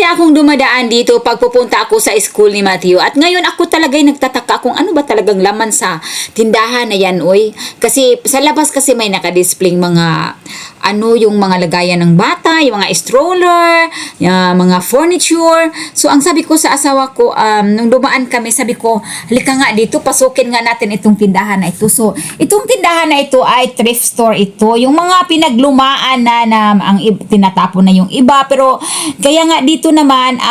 dati akong dumadaan dito pag pupunta ako sa school ni Matthew. At ngayon ako talaga'y nagtataka kung ano ba talagang laman sa tindahan na yan, oy. Kasi sa labas kasi may nakadisplay mga yung mga lagayan ng bata, yung mga stroller, yung mga furniture. So ang sabi ko sa asawa ko, nung dumaan kami, sabi ko, halika nga dito, pasukin nga natin itong tindahan na ito. So itong tindahan na ito ay thrift store ito. Yung mga pinaglumaan na ang tinatapon na yung iba. Pero kaya nga dito naman,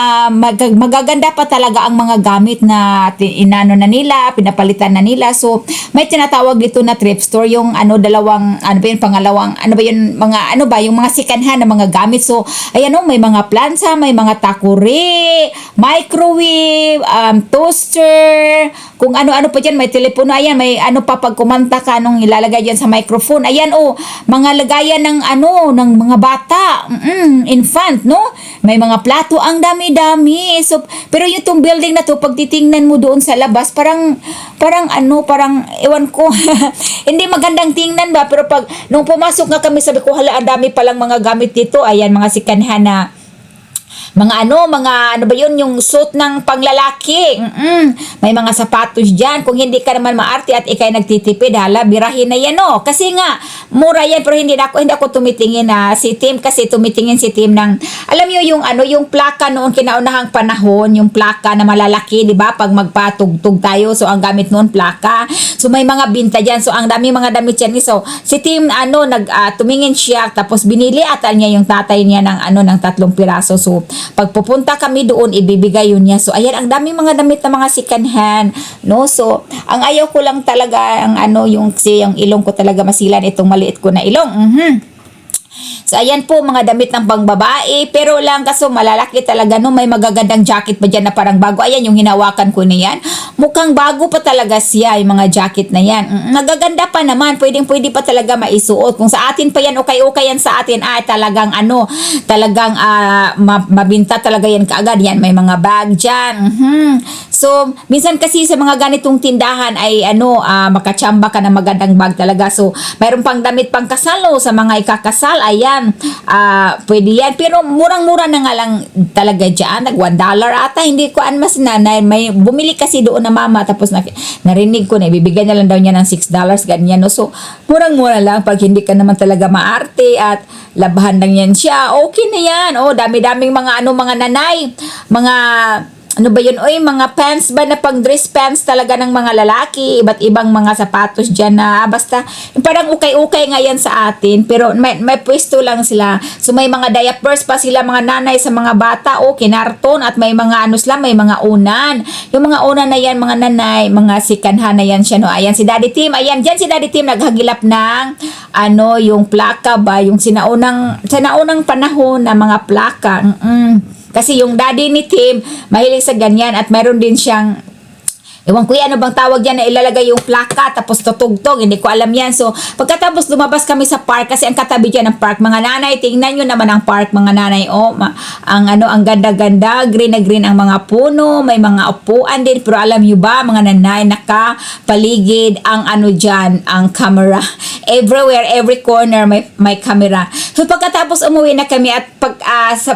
magaganda pa talaga ang mga gamit na inano na nila, pinapalitan na nila. So may tinatawag dito na thrift store, yung pangalawang, yung mga second hand na mga gamit. So, ayan may mga plansa, may mga takuri, microwave, toaster, kung ano-ano pa dyan, may telepono, ayan, may pag kumanta ka nung ilalagay dyan sa microphone. Ayan, mga lagayan ng ng mga bata, infant, no? May mga plato, ang dami-dami. So, pero yung building na to, pag titingnan mo doon sa labas, parang ewan ko, hindi magandang tingnan ba, pero nung pumasok nga kami, sabi ko, hala, ang dami palang mga gamit dito. Ayan, mga second-hand na yung suit ng panglalaki. May mga sapatos dyan. Kung hindi ka naman maarte at ikay nagtitipid, hala, birahin na yan, Kasi nga, mura yan, pero hindi ako tumitingin si Tim, kasi tumitingin si Tim ng, alam nyo yung plaka noon, kinaunahang panahon, yung plaka na malalaki, di ba? Pag magpatugtog tayo, so ang gamit noon, plaka. So may mga binta dyan. So ang daming mga damit yan. So si Tim, tumingin siya, tapos binili ata niya yung tatay niya ng 3 piraso. So pag pupunta kami doon, ibibigay yun niya. So ayan, ang daming mga damit na mga second hand, no? So ang ayaw ko lang talaga yung ilong ko talaga masilan, itong maliit ko na ilong. So ayan po, mga damit ng pangbabae, pero lang kaso malalaki talaga, may magagandang jacket pa dyan na parang bago. Ayan, yung hinawakan ko na yan, mukhang bago pa talaga siya, yung mga jacket na yan. Nagaganda pa naman, pwede pa talaga maisuot. Kung sa atin pa yan, okay yan sa atin, talagang mabinta talaga yan kaagad. Yan, may mga bag dyan. So minsan kasi sa mga ganitong tindahan ay makachamba ka ng magandang bag talaga. So mayroon pang damit pang kasal, sa mga ikakasal, ayan, pwede yan, pero murang-mura na nga lang talaga dyan, nag $1 ata, hindi ko mas may bumili kasi doon na mama, tapos narinig ko na ibibigay na lang daw niya ng $6, ganyan, So murang-mura lang, pag hindi ka naman talaga maarte at labahan lang yan siya, okay na yan. Dami-daming mga nanay, mga mga pants ba na pang dress pants talaga ng mga lalaki, iba't ibang mga sapatos dyan na basta parang ukay-ukay nga yan sa atin, pero may pwesto lang sila. So may mga diapers pa sila, mga nanay sa mga bata, kinarton, at may mga may mga unan. Yung mga unan na yan, mga nanay, mga sikanhan na yan siya, Ayan si Daddy Tim, ayan dyan si Daddy Tim naghagilap ng yung plaka ba, yung sinaunang panahon na mga plaka. Kasi yung daddy ni Tim, mahilig sa ganyan, at mayroon din siyang, ewan ko yan, bang tawag yan, na ilalagay yung plaka, tapos tutugtog, hindi ko alam yan. So, pagkatapos lumabas kami sa park, kasi ang katabi dyan ng park, mga nanay, tingnan nyo naman ang park, mga nanay, ang ganda-ganda, green na green ang mga puno, may mga upuan din, pero alam nyo ba, mga nanay, nakapaligid ang dyan, ang camera. Everywhere, every corner, may camera. So, pagkatapos umuwi na kami, at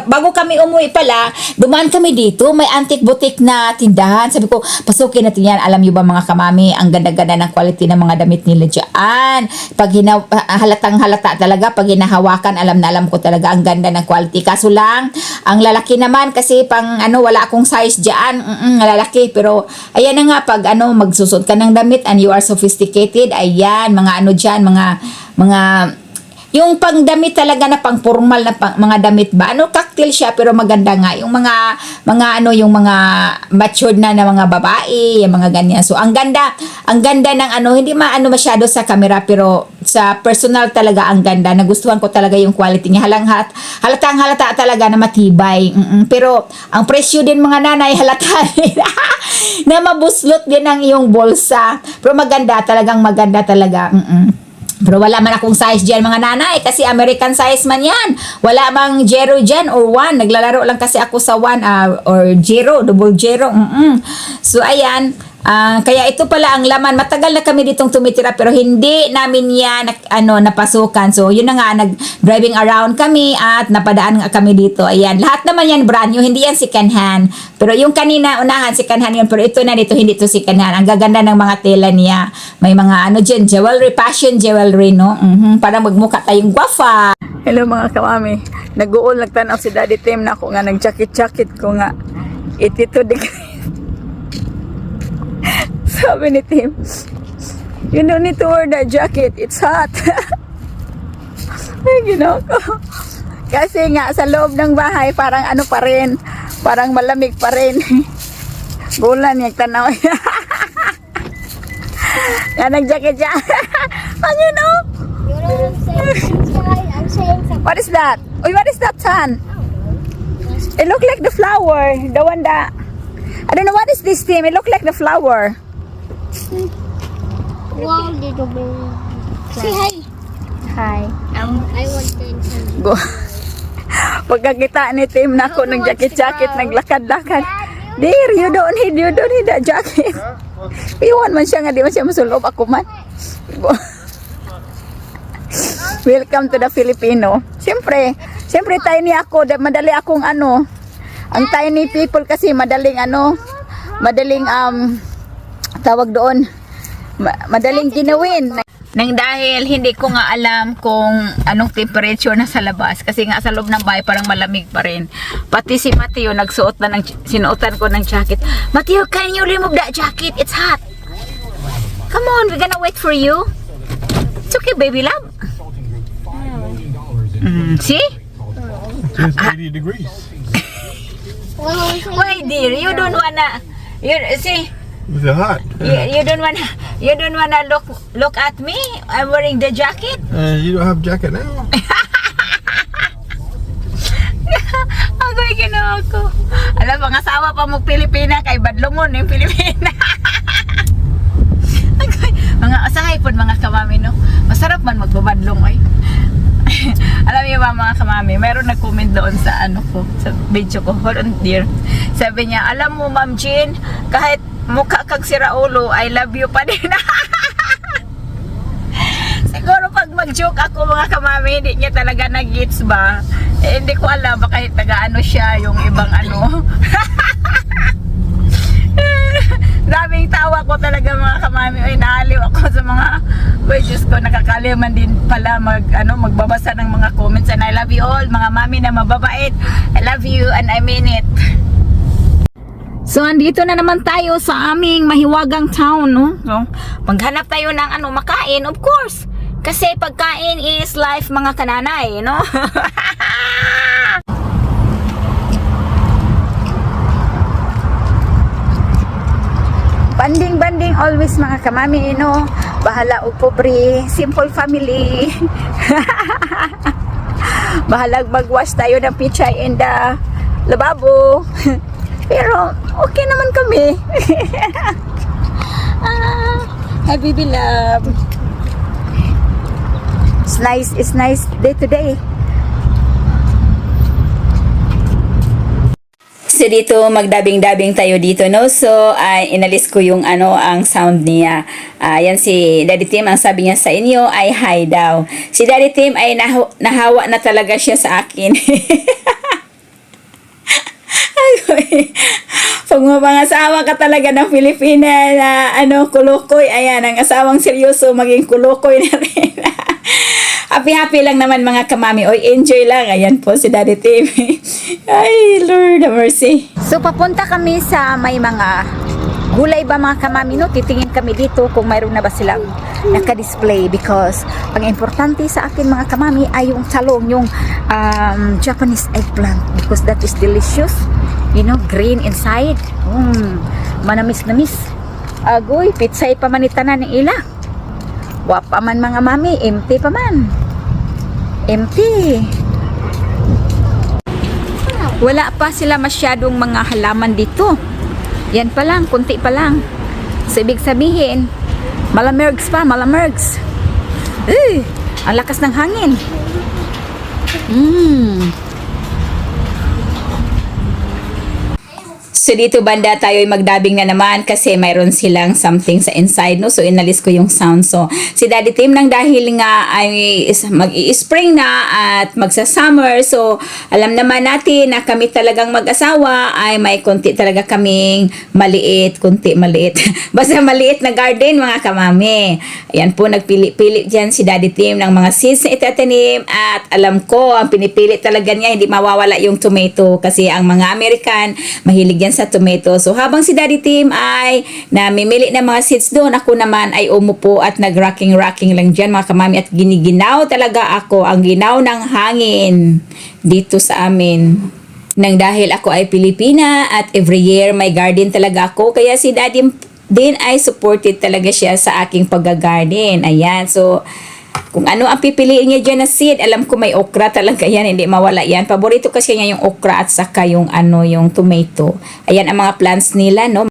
bago kami umuwi pala, dumaan kami dito, may antique boutique na tindahan. Sabi ko, pasukin natin yan. Alam nyo ba mga kamami, ang ganda-ganda ng quality ng mga damit nila dyan. Pag halatang-halata talaga, pag hinahawakan, alam na alam ko talaga ang ganda ng quality. Kaso lang, ang lalaki naman, kasi wala akong size dyan, lalaki. Pero, ayan na nga, pag magsusot ka ng damit and you are sophisticated, ayan, mga dyan, mga yung pangdamit talaga na pang formal na mga damit ba, cocktail siya, pero maganda nga yung mga yung mga matured na mga babae, yung mga ganyan. So ang ganda ng hindi masyado sa camera, pero sa personal talaga ang ganda. Nagustuhan ko talaga yung quality niya. Halatang halata talaga na matibay. Pero ang presyo din mga nanay, halata na mabuslot din ang iyong bulsa. Pero talagang maganda talaga. Pero wala man akong size dyan mga nanay, kasi American size man yan. Wala mang 0 dyan or 1. Naglalaro lang kasi ako sa 1 or 0, double 0. So ayan, Kaya ito pala ang laman. Matagal na kami ditong tumitira pero hindi namin yan napasukan. So yun na nga, nag-driving around kami at napadaan nga kami dito. Ayan, lahat naman yan brand new, hindi yan second hand. Pero yung kanina unahan second hand yun, pero ito na dito hindi to second hand. Ang gaganda ng mga tela niya. May mga dyan, jewelry, fashion jewelry, no? Parang magmukha tayong gwafa. Hello mga kamami. Nag-uol, nagtanaw si Daddy Tim na ako nga nag-jacket ko nga 82 degrees. Sabi ni Tim, you don't need to wear that jacket, it's hot. Ay, ginawa ko. Kasi nga sa loob ng bahay parang pa rin, parang malamig pa rin. Bulan yung tanaw. Yan nag-jacket siya. Ano you know? You know what I'm saying? I'm saying something. What is that? Uy, what is that, son? It look like the flower. The one that... I don't know what is this, Tim. It look like the flower. Wow, little baby. Say hi. Hi. I want to introduce. Go. Pagkakita ni Tim na ako ng jacket-jacket, naglakad-lakad. Dear, you don't need that jacket. Iwan man siya nga, di man siya masulob. Ako man. Go. Welcome to the Filipino. Siyempre tiny ako, madali akong ang tiny people kasi madaling tawag doon, madaling ginawin. Nang dahil hindi ko nga alam kung anong temperature na sa labas kasi nga sa loob ng bahay parang malamig pa rin. Pati si Mateo sinuotan ko ng jacket. Mateo, can you remove that jacket? It's hot. Come on, we're gonna wait for you. It's okay, baby love. See? It's 80 degrees. Why dear, you don't wanna see? It's hot. You don't wanna look at me. I'm wearing the jacket. You don't have jacket now. Ako yung ginawa ko. Alam, pangasawa pa mo Pilipina kay Badlongon yung Pilipina. Mga asahay po mga kamami, no? Masarap man magbabadlong ay. Alam niyo ba mga kamami, meron nag-comment doon sa sa video ko. Hold on dear. Sabi niya, alam mo Ma'am Jean, kahit mukha kang siraulo, I love you pa din. Siguro pag mag-joke ako mga kamami, hindi niya talaga nag-gets ba? Hindi ko alam, baka taga siya, yung ibang Daming tawa ko talaga mga kamami. Ay, naaliw ako sa mga videos ko. Nakakaliman din pala magbabasa ng mga comments. And I love you all, mga mami na mababait. I love you and I mean it. So, andito na naman tayo sa aming mahiwagang town, no? So, maghanap tayo ng makain, of course. Kasi pagkain is life, mga kananay, no? Banding always mga kamami, no? Bahala o pobre, simple family. Bahalag magwash tayo ng pichay in the lababo. Pero okay naman kami. Habibi love. It's nice day to day. So dito magdabing-dabing tayo dito, no? So inalis ko yung ang sound niya. Yan si Daddy Tim, ang sabi niya sa inyo ay hi daw. Si Daddy Tim ay nahawa na talaga siya sa akin. Pag mapangasawa ka talaga ng Pilipina na kulukoy, ayan, ang asawang seryoso maging kulukoy na rin. Happy lang naman mga kamami. Oy, enjoy lang. Ayan po si Daddy Tim. Ay, Lord have mercy. So papunta kami sa may mga gulay ba mga kamami, no? Titingin kami dito kung mayroon na ba silang naka-display because ang importante sa akin mga kamami ay yung talong, yung Japanese eggplant because that is delicious. You know, green inside. Manamis-namis. Agoy, pitsay pa manitanan ng ila. Wapa man mga mami, empty pa man. Empty. Wala pa sila masyadong mga halaman dito. Yan pa lang, kunti pa lang. So, ibig sabihin, malamergs pa, malamergs. Ang lakas ng hangin. So dito banda tayo ay magdabing na naman kasi mayroon silang something sa inside, no? So inalis ko yung sound. So si Daddy Tim nang dahil nga ay mag-i-spring na at magsa-summer. So alam naman natin na kami talagang mag-asawa ay may konti talaga kaming maliit. Basta maliit na garden mga kamami. Ayan po, nagpili-pili dyan si Daddy Tim ng mga seeds na itatanim at alam ko ang pinipili talaga niya hindi mawawala yung tomato kasi ang mga American mahilig yan sa tomato. So habang si Daddy Tim ay namimili ng mga seeds doon, ako naman ay umupo at nag-rocking lang dyan mga kamami at giniginaw talaga ako ang ginaw ng hangin dito sa amin. Nang dahil ako ay Pilipina at every year may garden talaga ako kaya si Daddy din ay supported talaga siya sa aking pag-garden. Ayan, so kung ano ang pipiliin niya dyan na seed, alam ko may okra talaga yan, hindi mawala yan. Paborito kasi niya yung okra at saka yung yung tomato. Ayan ang mga plants nila, no?